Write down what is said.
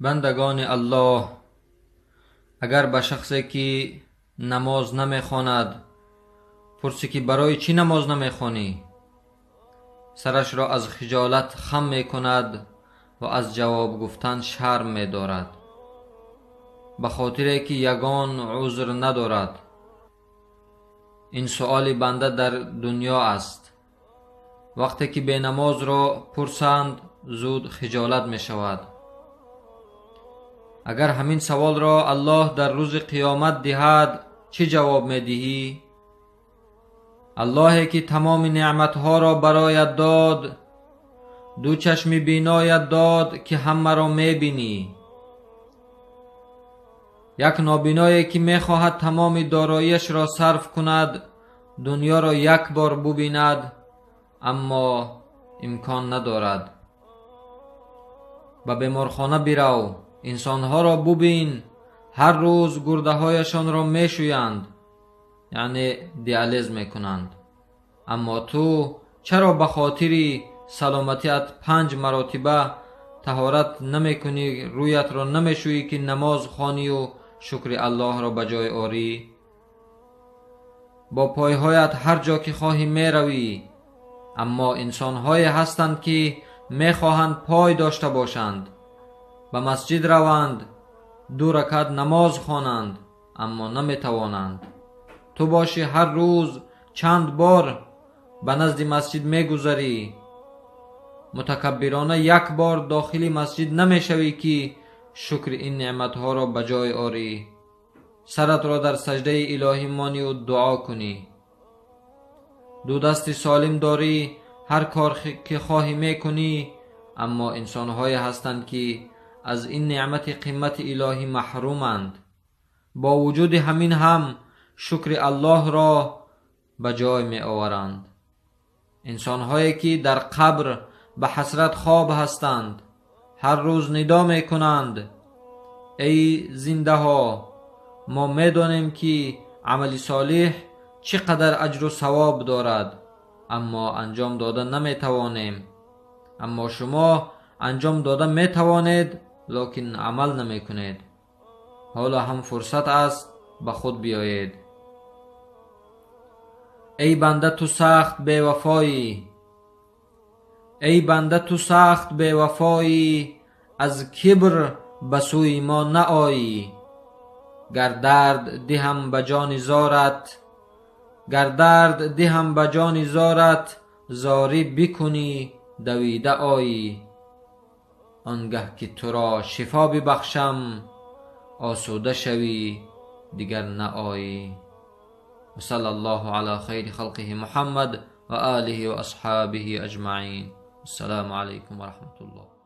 بندگان الله، اگر به شخصی که نماز نمیخواند پرسی که برای چی نماز نمیخوانی، سرش را از خجالت خم میکند و از جواب گفتن شرم میدارد، به خاطر که یگان عذر ندارد. این سؤال بنده در دنیا است. وقتی که به نماز را پرسند زود خجالت می شود. اگر همین سوال را الله در روز قیامت دهد چه جواب می دهی؟ اللهی که تمام نعمتها را برایت داد، دو چشم بینایت داد که همه را می بینی. یک نابینایی که می خواهد تمام داراییش را صرف کند، دنیا را یک بار ببیند، اما امکان ندارد. به بیمارخانه برو، انسانها را ببین، هر روز گرده هایشان را می شویند، یعنی دیالیز می کنند. اما تو چرا به خاطر سلامتیت 5 مرتبه طهارت نمی کنی، رویت را نمی شویی که نماز خوانی و شکر الله را بجای آری؟ با پایهایت هر جا که خواهی می روی، اما انسان‌هایی هستند که می خواهند پای داشته باشند. به مسجد روند، 2 رکعت نماز خوانند، اما نمی توانند. تو باشی هر روز چند بار به نزد مسجد می گذری، متکبرانه 1 بار داخل مسجد نمی شوی که شکر این نعمتها را بجای آری. سرت را در سجده الهی مانی و دعا کنی. 2 دست سالم داری، هر کار که خواهی می کنی، اما انسان‌هایی هستند که از این نعمت قیمت الهی محرومند. با وجود همین هم شکر الله را به جای می آورند. انسان‌هایی که در قبر به حسرت خواب هستند، هر روز ندا می کنند ای زنده ها، ما می دانیم که عمل صالح چقدر اجر و ثواب دارد، اما انجام دادن نمی توانیم. اما شما انجام دادن می توانید، لکن عمل نمی کنید. حالا هم فرصت است به خود بیایید. ای بنده تو سخت بی وفایی، ای بنده تو سخت بی وفایی، از کبر به سوی ما نآیی. گر درد دهم به جان زارت، گر درد دهم به جان زارت، زاری بکنی دویده آیی. آنگه که تو را شفا ببخشم، آسوده شوی دیگر نآیی. و صلی الله علی خیر خلقه محمد و آله و اصحابه اجمعین. السلام علیکم و رحمت الله.